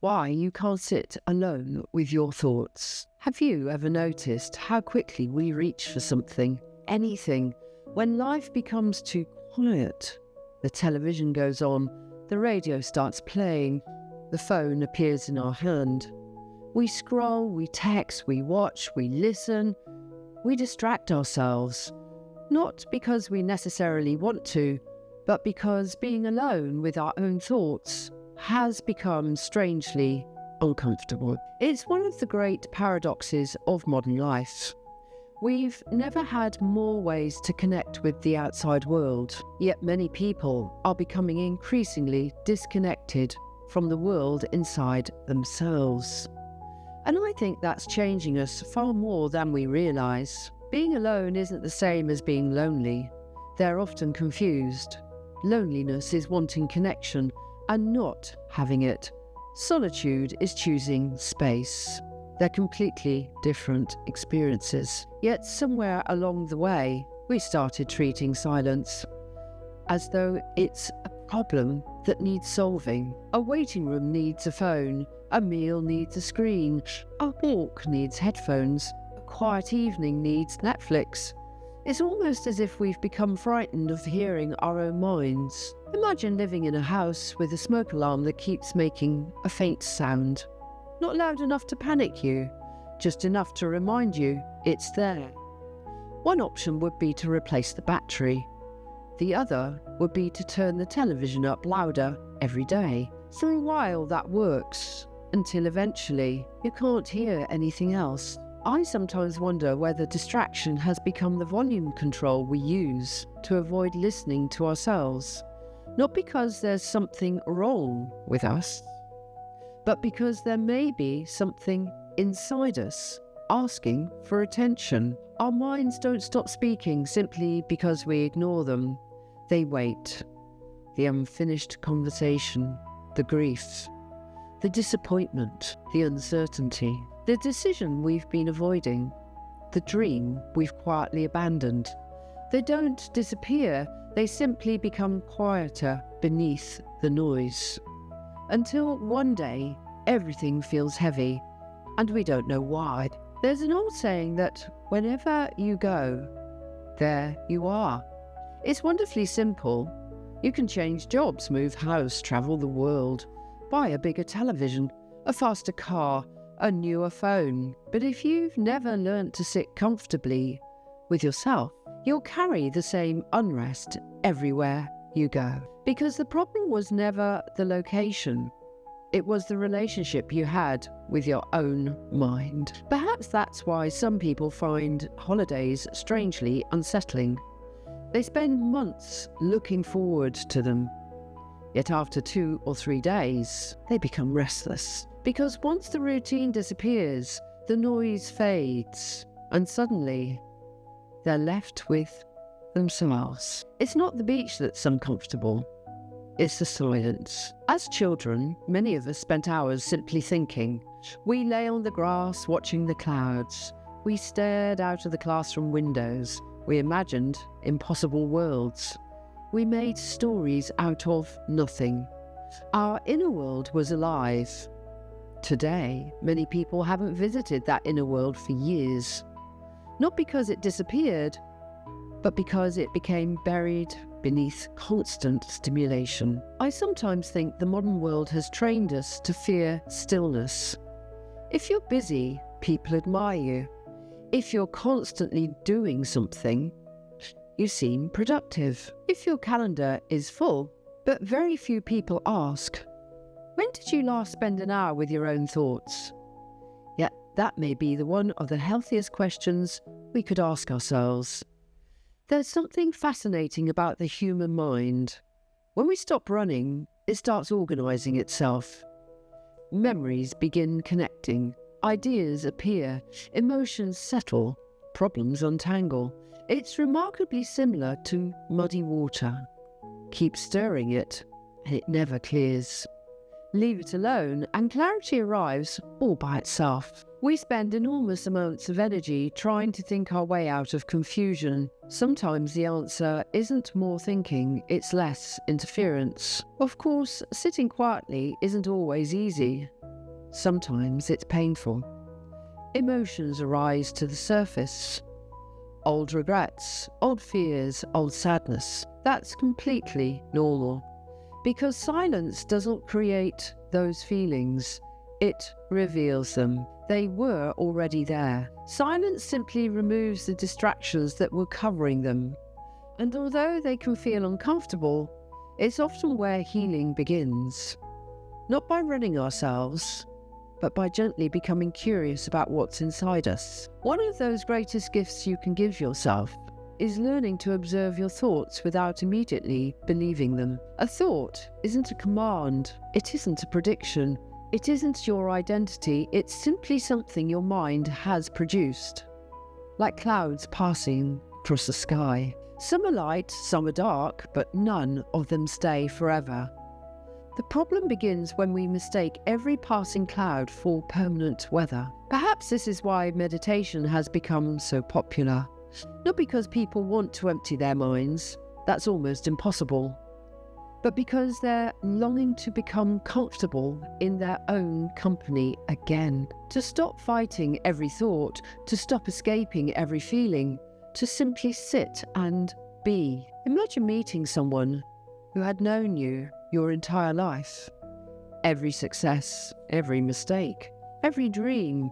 why you can't sit alone with your thoughts. Have you ever noticed how quickly we reach for something, anything, when life becomes too quiet? The television goes on, the radio starts playing, the phone appears in our hand. We scroll, we text, we watch, we listen, we distract ourselves. Not because we necessarily want to, but because being alone with our own thoughts has become strangely uncomfortable. It's one of the great paradoxes of modern life. We've never had more ways to connect with the outside world, yet many people are becoming increasingly disconnected from the world inside themselves. And I think that's changing us far more than we realise. Being alone isn't the same as being lonely. They're often confused. Loneliness is wanting connection and not having it. Solitude is choosing space. They're completely different experiences. Yet somewhere along the way, we started treating silence as though it's a problem that needs solving. A waiting room needs a phone, a meal needs a screen, a walk needs headphones, a quiet evening needs Netflix. It's almost as if we've become frightened of hearing our own minds. Imagine living in a house with a smoke alarm that keeps making a faint sound. Not loud enough to panic you, just enough to remind you it's there. One option would be to replace the battery. The other would be to turn the television up louder every day. For a while that works, until eventually you can't hear anything else. I sometimes wonder whether distraction has become the volume control we use to avoid listening to ourselves. Not because there's something wrong with us, but because there may be something inside us asking for attention. Our minds don't stop speaking simply because we ignore them. They wait. The unfinished conversation, the grief, the disappointment, the uncertainty, the decision we've been avoiding, the dream we've quietly abandoned. They don't disappear, they simply become quieter beneath the noise. Until one day, everything feels heavy, and we don't know why. There's an old saying that whenever you go, there you are. It's wonderfully simple. You can change jobs, move house, travel the world, buy a bigger television, a faster car, a newer phone. But if you've never learnt to sit comfortably with yourself, you'll carry the same unrest everywhere you go. Because the problem was never the location. It was the relationship you had with your own mind. Perhaps that's why some people find holidays strangely unsettling. They spend months looking forward to them. Yet after 2 or 3 days, they become restless. Because once the routine disappears, the noise fades, and suddenly they're left with themselves. It's not the beach that's uncomfortable. It's the silence. As children, many of us spent hours simply thinking. We lay on the grass watching the clouds. We stared out of the classroom windows. We imagined impossible worlds. We made stories out of nothing. Our inner world was alive. Today, many people haven't visited that inner world for years. Not because it disappeared, but because it became buried beneath constant stimulation. I sometimes think the modern world has trained us to fear stillness. If you're busy, people admire you. If you're constantly doing something, you seem productive. If your calendar is full, but very few people ask, when did you last spend an hour with your own thoughts? Yet that may be one of the healthiest questions we could ask ourselves. There's something fascinating about the human mind. When we stop running, it starts organising itself. Memories begin connecting. Ideas appear, emotions settle, problems untangle. It's remarkably similar to muddy water. Keep stirring it, and it never clears. Leave it alone, and clarity arrives all by itself. We spend enormous amounts of energy trying to think our way out of confusion. Sometimes the answer isn't more thinking, it's less interference. Of course, sitting quietly isn't always easy. sometimes it's painful. Emotions arise to the surface. Old regrets, old fears, old sadness. That's completely normal. Because silence doesn't create those feelings, it reveals them. They were already there. Silence simply removes the distractions that were covering them. And although they can feel uncomfortable, it's often where healing begins. Not by running ourselves, but by gently becoming curious about what's inside us. One of those greatest gifts you can give yourself is learning to observe your thoughts without immediately believing them. A thought isn't a command, it isn't a prediction, it isn't your identity, it's simply something your mind has produced. Like clouds passing across the sky. Some are light, some are dark, but none of them stay forever. The problem begins when we mistake every passing cloud for permanent weather. Perhaps this is why meditation has become so popular. Not because people want to empty their minds, that's almost impossible, but because they're longing to become comfortable in their own company again. To stop fighting every thought, to stop escaping every feeling, to simply sit and be. Imagine meeting someone who had known you your entire life. Every success, every mistake, every dream,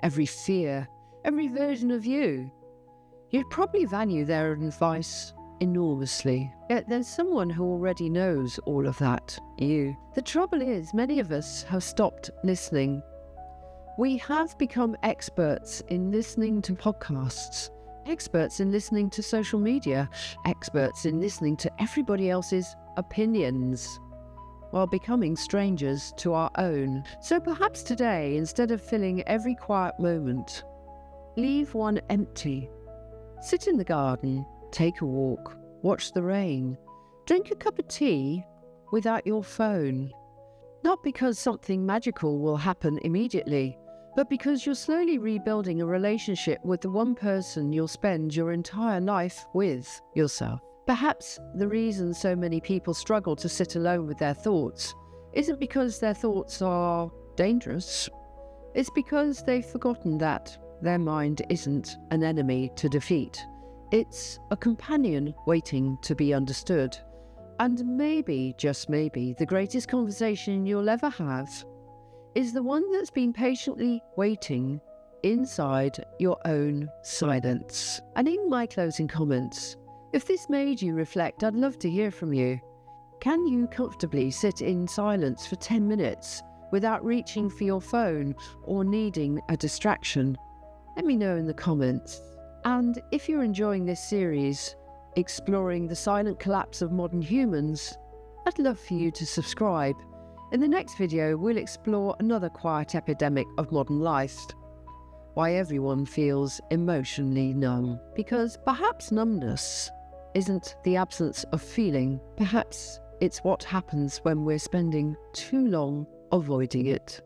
every fear, every version of you. You'd probably value their advice enormously. Yet there's someone who already knows all of that, you. The trouble is, many of us have stopped listening. We have become experts in listening to podcasts, experts in listening to social media, experts in listening to everybody else's opinions, while becoming strangers to our own. So perhaps today, instead of filling every quiet moment, leave one empty. Sit in the garden, take a walk, watch the rain, drink a cup of tea without your phone. Not because something magical will happen immediately, but because you're slowly rebuilding a relationship with the one person you'll spend your entire life with, yourself. Perhaps the reason so many people struggle to sit alone with their thoughts isn't because their thoughts are dangerous. It's because they've forgotten that their mind isn't an enemy to defeat. It's a companion waiting to be understood. And maybe, just maybe, the greatest conversation you'll ever have is the one that's been patiently waiting inside your own silence. And in my closing comments, if this made you reflect, I'd love to hear from you. Can you comfortably sit in silence for 10 minutes without reaching for your phone or needing a distraction? Let me know in the comments. And if you're enjoying this series, exploring the silent collapse of modern humans, I'd love for you to subscribe. In the next video, we'll explore another quiet epidemic of modern life. Why everyone feels emotionally numb. Because perhaps numbness isn't the absence of feeling. Perhaps it's what happens when we're spending too long avoiding it.